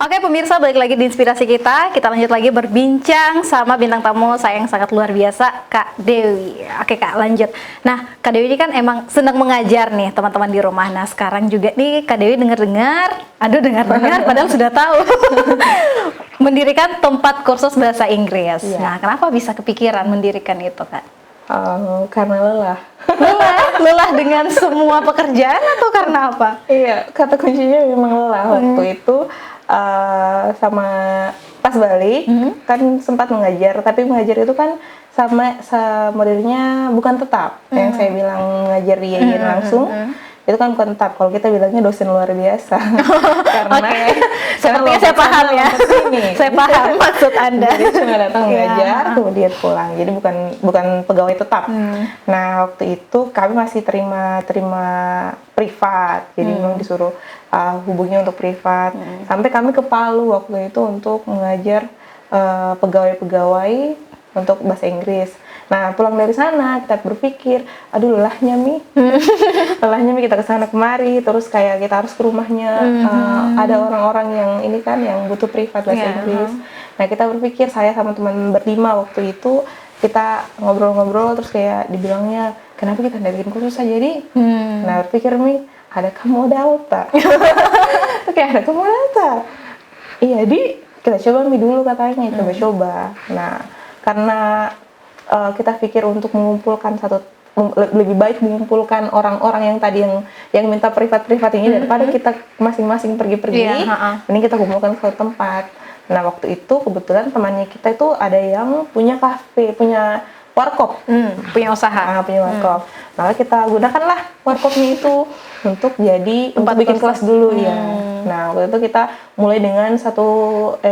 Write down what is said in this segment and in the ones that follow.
Oke pemirsa, balik lagi di Inspirasi kita. Kita lanjut lagi berbincang sama bintang tamu saya yang sangat luar biasa, Kak Dewi. Oke Kak, lanjut. Nah, Kak Dewi ini kan emang senang mengajar nih teman-teman di rumah. Nah, sekarang juga nih Kak Dewi dengar-dengar, padahal sudah tahu. Mendirikan tempat kursus bahasa Inggris. Iya. Nah, kenapa bisa kepikiran mendirikan itu, Kak? Karena lelah. Lelah dengan semua pekerjaan atau karena apa? Iya, kata kuncinya memang lelah. Waktu itu sama pas balik kan sempat mengajar, tapi mengajar itu kan sama modelnya bukan tetap. Yang saya bilang mengajar di IAIN langsung itu kan bukan tetap. Kalau kita bilangnya dosen luar biasa. Karena Sepertinya saya paham ya. Saya paham maksud Anda. Jadi cuma datang mengajar kemudian pulang. Jadi bukan pegawai tetap. Nah, waktu itu kami masih terima privat. Jadi memang disuruh hubungi untuk privat. Sampai kami ke Palu waktu itu untuk mengajar pegawai-pegawai untuk bahasa Inggris. Nah, pulang dari sana kita berpikir, aduh lelahnya kita kesana kemari, terus kayak kita harus ke rumahnya, ada orang-orang yang ini kan yang butuh privat bahasa Inggris. Nah, kita berpikir, saya sama teman berlima waktu itu kita ngobrol-ngobrol, terus kayak dibilangnya, kenapa kita nggak bikin kursus aja Nah, berpikir ada kamu tak? Kayak ada kamu tak? Iya, kita coba dulu katanya, coba-coba. Nah, karena kita pikir untuk mengumpulkan lebih baik mengumpulkan orang-orang yang tadi yang minta privat ini daripada kita masing-masing pergi-pergi, ini kita kumpulkan ke satu tempat. Nah, waktu itu kebetulan temannya kita itu ada yang punya kafe, punya warkop, punya usaha, punya warkop. Maka kita gunakanlah warkopnya itu untuk jadi tempat bikin kelas dulu ya. Nah, waktu itu kita mulai dengan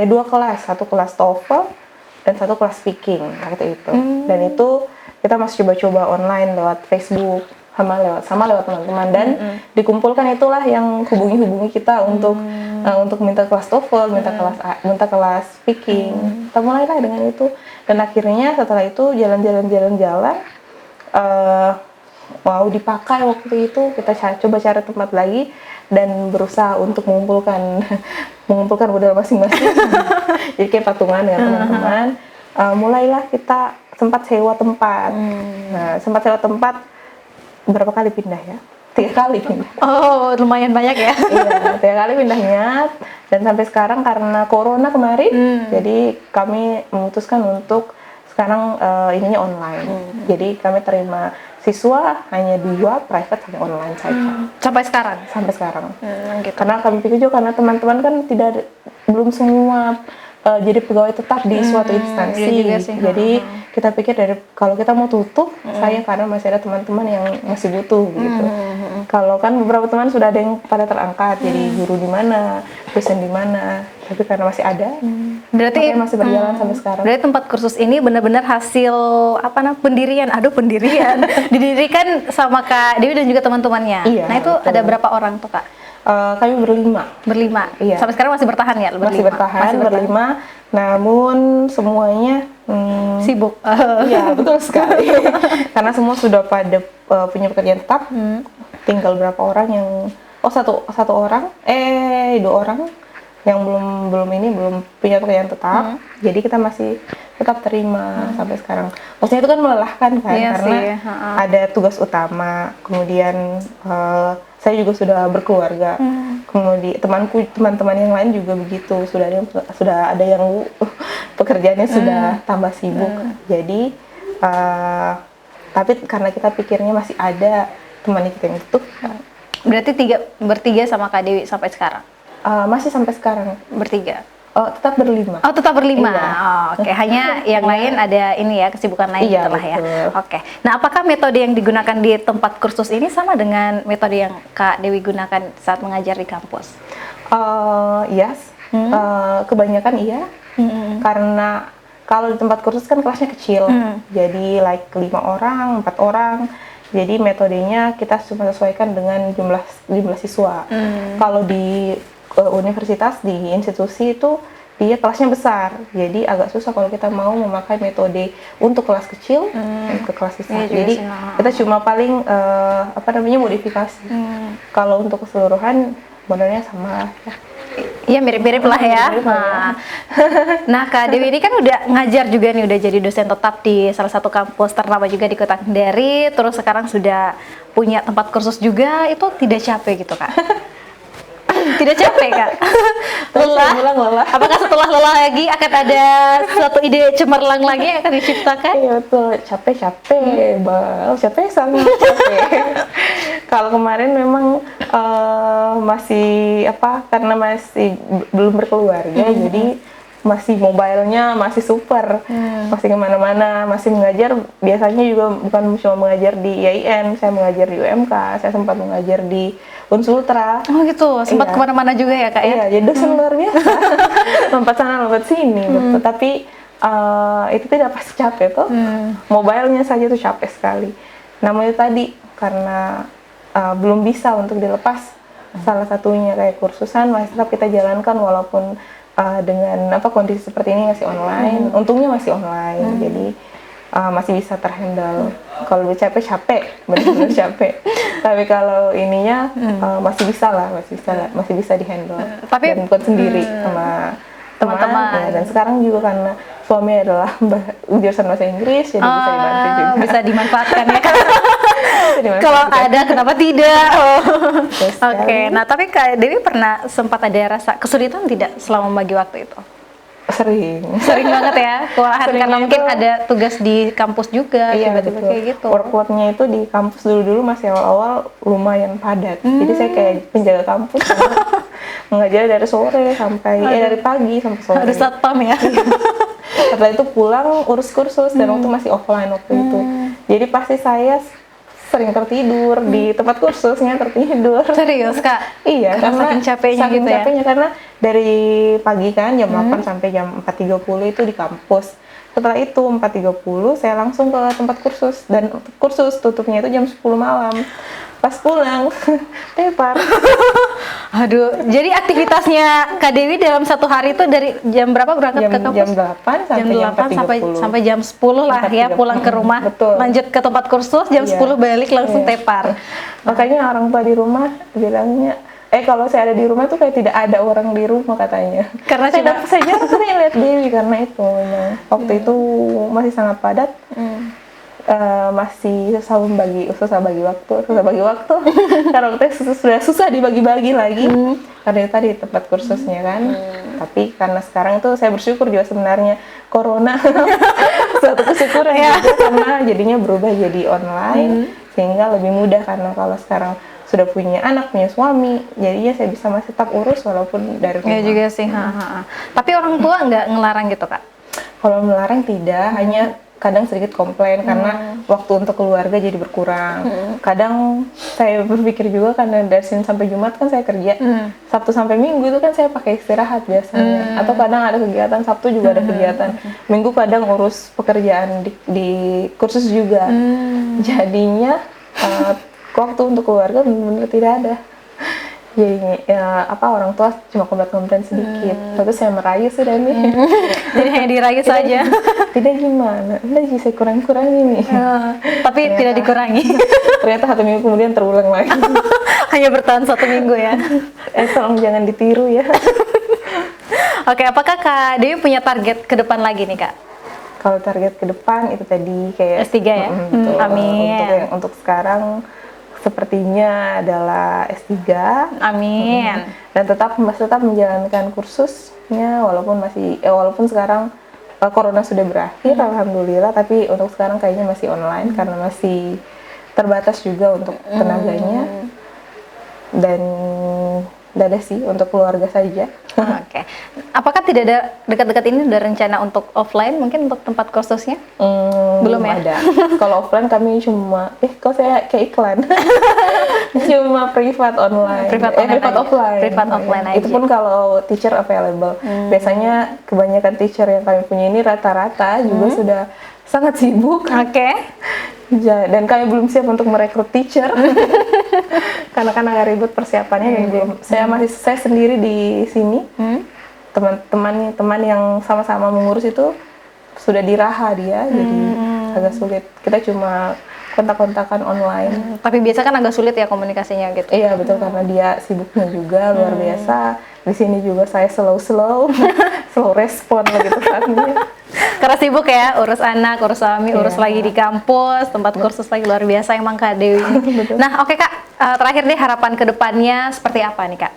dua kelas, satu kelas TOEFL dan satu kelas speaking waktu itu. Dan itu kita masih coba-coba online lewat Facebook sama lewat teman-teman, dan dikumpulkan itulah yang hubungi kita untuk minta kelas TOEFL, minta kelas speaking. Kita mulailah dengan itu, dan akhirnya setelah itu jalan mau dipakai waktu itu, kita coba cari tempat lagi dan berusaha untuk mengumpulkan modal masing-masing. Jadi kayak patungan dengan teman-teman. Mulailah kita sempat sewa tempat. Nah, sempat sewa tempat berapa kali pindah ya? 3 kali pindah. Oh, lumayan banyak ya. Iya, 3 kali pindahnya, dan sampai sekarang karena corona kemarin, jadi kami memutuskan untuk sekarang ininya online. Jadi kami terima siswa hanya 2, private hanya online saja. Sampai sekarang? Sampai sekarang. Gitu. Karena kami pikir juga karena teman-teman kan belum semua jadi pegawai tetap di suatu instansi. Iya juga sih. Jadi kita pikir kalau kita mau tutup, sayang karena masih ada teman-teman yang masih butuh gitu. Kalau kan beberapa teman sudah ada yang pada terangkat jadi guru di mana, dosen di mana, tapi karena masih ada, berarti masih berjalan sampai sekarang. Berarti tempat kursus ini benar-benar hasil pendirian, didirikan sama Kak Dewi dan juga teman-temannya. Iya, nah itu betul. Ada berapa orang tuh Kak? Kami berlima. Iya. Sampai sekarang masih bertahan ya? Masih bertahan berlima. Namun semuanya sibuk. Iya, betul sekali. Karena semua sudah pada punya pekerjaan tetap. Tinggal berapa orang yang satu orang, 2 orang yang belum punya pekerjaan tetap. Jadi kita masih tetap terima sampai sekarang. Maksudnya itu kan melelahkan kan, iya karena sih, ada tugas utama. Kemudian saya juga sudah berkeluarga. Kemudian teman-teman yang lain juga begitu. Sudah ada yang pekerjaannya sudah tambah sibuk. Jadi tapi karena kita pikirnya masih ada temannya kita yang butuh. Berarti bertiga sama Kak Dewi sampai sekarang? Masih sampai sekarang bertiga. Tetap berlima. Oh, tetap berlima. Iya. Oke. Hanya yang lain ada ini ya, kesibukan lain Iya, gitu lah ya. betul. Oke. Nah, apakah metode yang digunakan di tempat kursus ini sama dengan metode yang Kak Dewi gunakan saat mengajar di kampus? Yes. Kebanyakan iya. Karena kalau di tempat kursus kan kelasnya kecil. Jadi 5 orang, 4 orang. Jadi metodenya kita cuma sesuaikan dengan jumlah siswa. Kalau di universitas, di institusi itu dia kelasnya besar, jadi agak susah kalau kita mau memakai metode untuk kelas kecil ke kelas besar. Iya, jadi kita cuma paling modifikasi. Kalau untuk keseluruhan modelnya sama ya. Iya mirip-mirip lah ya. Mirip-mirip lah ya. Nah, Kak Dewi ini kan udah ngajar juga nih, udah jadi dosen tetap di salah satu kampus ternama juga di Kota Kendari, terus sekarang sudah punya tempat kursus juga, itu tidak capek gitu Kak? Tidak capek Kak? Lelah? Lelah. Apakah setelah lelah lagi akan ada suatu ide cemerlang lagi yang akan diciptakan? Iya betul, capek, bal, capek sama capek. Kalau kemarin memang masih karena masih belum berkeluarga, jadi masih mobilenya masih super, masih kemana-mana, masih mengajar. Biasanya juga bukan cuma mengajar di IAIN, saya mengajar di UMK, saya sempat mengajar di Unsultra. Oh gitu, sempat Iya. kemana-mana juga ya Kak ya? Iya, jadi dosen luar biasa. Lompat sana, lompat sini, betul. Tapi itu tidak pasti capek tuh. Mobilenya saja tuh capek sekali. Namun itu tadi karena belum bisa untuk dilepas. Salah satunya kayak kursusan masih tetap kita jalankan walaupun dengan kondisi seperti ini masih online. Untungnya masih online, jadi masih bisa terhandle. Kalau lebih capek, benar-benar capek. Tapi kalau ininya masih bisa lah, masih bisa dihandle. Tapi dan bukan sendiri sama teman-teman. Ya, dan sekarang juga karena suami adalah jurusan bahasa Inggris, jadi bisa dibantu juga. Bisa dimanfaatkan ya Kak. Bisa dimanfaatkan. Kalau ada kenapa tidak? Oh. Terus Oke, nah tapi Kak Dewi pernah sempat ada rasa kesulitan tidak selama membagi waktu itu? Sering Banget ya, kewalahan Seringnya karena mungkin itu- ada tugas di kampus juga, Iya, tiba-tiba betul. kayak gitu. Workload-nya itu di kampus dulu masih awal-awal lumayan padat. Jadi saya kayak penjaga kampus karena mengajar dari sore sampai dari pagi sampai sore. Harus satpam ya. Setelah itu pulang urus kursus dan waktu masih offline waktu itu. Jadi pasti saya sering tertidur di tempat kursusnya, tertidur. Serius Kak? Iya, Karena saking capeknya saking gitu ya? capeknya, karena dari pagi kan jam 8 sampai jam 4.30 itu di kampus. Setelah itu 4.30 saya langsung ke tempat kursus, dan kursus tutupnya itu jam 10 malam. Pas pulang, tepar. Aduh, jadi aktivitasnya Kak Dewi dalam satu hari itu dari jam berapa berangkat ke kampus? Jam 8 sampai jam 8 sampai 4.30. sampai jam 10 lah ya 4.30. pulang ke rumah. Betul. Lanjut ke tempat kursus jam Iya. 10 balik langsung Iya. tepar. Makanya orang tua di rumah bilangnya, kalau saya ada di rumah tuh kayak tidak ada orang di rumah katanya. Karena saya jarang sering lihat Dewi karena itu memang waktu itu masih sangat padat. Masih susah bagi waktu karena waktu itu sudah susah dibagi-bagi lagi karena itu tadi tempat kursusnya kan. Tapi karena sekarang itu saya bersyukur juga sebenarnya corona suatu kesyukuran juga, karena jadinya berubah jadi online sehingga lebih mudah, karena kalau sekarang sudah punya anak, punya suami, jadinya saya bisa masih tetap urus walaupun dari rumah. Ya juga sih. Tapi orang tua nggak ngelarang gitu Kak? Kalau melarang tidak, hanya kadang sedikit komplain karena waktu untuk keluarga jadi berkurang. Kadang saya berpikir juga karena dari Senin sampai Jumat kan saya kerja, Sabtu sampai Minggu itu kan saya pakai istirahat biasanya. Atau kadang ada kegiatan, Sabtu juga ada kegiatan. Minggu kadang urus pekerjaan di kursus juga. Jadinya waktu untuk keluarga benar-benar tidak ada. Jadi orang tua cuma komplain sedikit. Terus saya merayu sudah nih. Jadi hanya dirayu saja. Tidak gimana, udah sih saya kurang-kurangi nih. Tapi Ternyata- tidak dikurangi. Ternyata 1 minggu kemudian terulang lagi. Hanya bertahan 1 minggu ya. Tolong jangan ditiru ya. Oke, apakah Kak Dewi punya target ke depan lagi nih Kak? Kalau target ke depan itu tadi kayak S3 ya? betul. Amin. Untuk sekarang sepertinya adalah S3. Amin. Dan masih tetap menjalankan kursusnya walaupun sekarang corona sudah berakhir alhamdulillah, tapi untuk sekarang kayaknya masih online karena masih terbatas juga untuk tenaganya. Dan ada sih untuk keluarga saja. Oke. Apakah tidak ada dekat-dekat ini ada rencana untuk offline mungkin untuk tempat kursusnya? Belum ya? Ada. Kalau offline kami cuma kok saya kayak iklan. Cuma privat online. Privat Privat aja. offline. Privat offline aja. Itu pun kalau teacher available. Biasanya kebanyakan teacher yang kami punya ini rata-rata juga sudah sangat sibuk. Oke. Dan kami belum siap untuk merekrut teacher. Karena kan agak ribet persiapannya dan belum. Saya sendiri di sini. Teman yang sama-sama mengurus itu sudah diraha dia, jadi agak sulit. Kita cuma kontak-kontakan online. Tapi biasa kan agak sulit ya komunikasinya gitu. Iya betul, karena dia sibuknya juga luar biasa. Di sini juga saya slow slow respon lagi tepatnya. Karena sibuk ya, urus anak, urus suami, urus Iya. lagi di kampus, tempat kursus lagi luar biasa emang Kak Dewi. Betul. Nah, oke Kak, terakhir nih harapan kedepannya seperti apa nih Kak?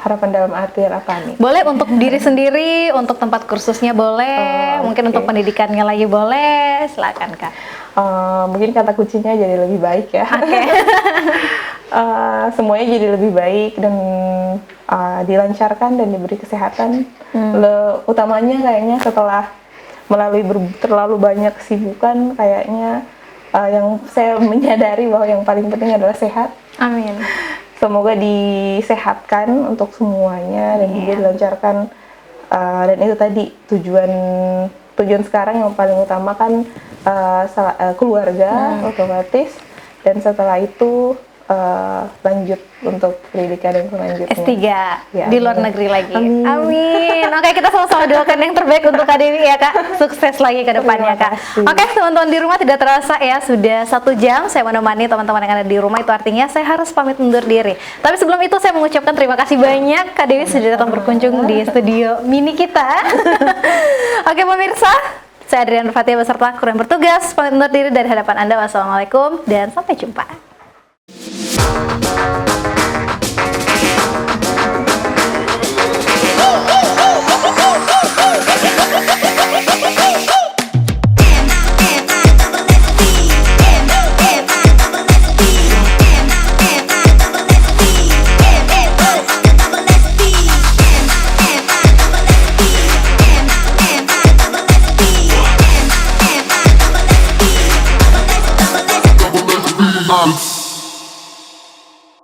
Harapan dalam artian apa nih? Boleh untuk diri sendiri, untuk tempat kursusnya boleh, Oh, mungkin oke. untuk pendidikannya lagi boleh, silakan Kak. Mungkin kata kuncinya jadi lebih baik ya. Oke. Semuanya jadi lebih baik dan dilancarkan dan diberi kesehatan. Utamanya kayaknya setelah melalui terlalu banyak kesibukan, kayaknya yang saya menyadari bahwa yang paling penting adalah sehat. Amin. Semoga disehatkan untuk semuanya dan juga dilancarkan. Dan itu tadi tujuan sekarang yang paling utama kan keluarga otomatis, dan setelah itu lanjut untuk pendidikan dan selanjutnya. S3 Ya, di luar amin. negeri lagi. Amin. Amin. Oke, kita sama-sama doakan yang terbaik untuk Kak Dewi ya Kak. Sukses lagi ke depannya Terima Kak. kasih. Oke, teman-teman di rumah tidak terasa ya, sudah 1 jam saya menemani teman-teman yang ada di rumah, itu artinya saya harus pamit undur diri. Tapi sebelum itu saya mengucapkan terima kasih banyak Kak Dewi sudah datang berkunjung di studio mini kita. Oke pemirsa, saya Adrian Fatia beserta kru yang bertugas pamit undur diri dari hadapan Anda. Wassalamualaikum dan sampai jumpa.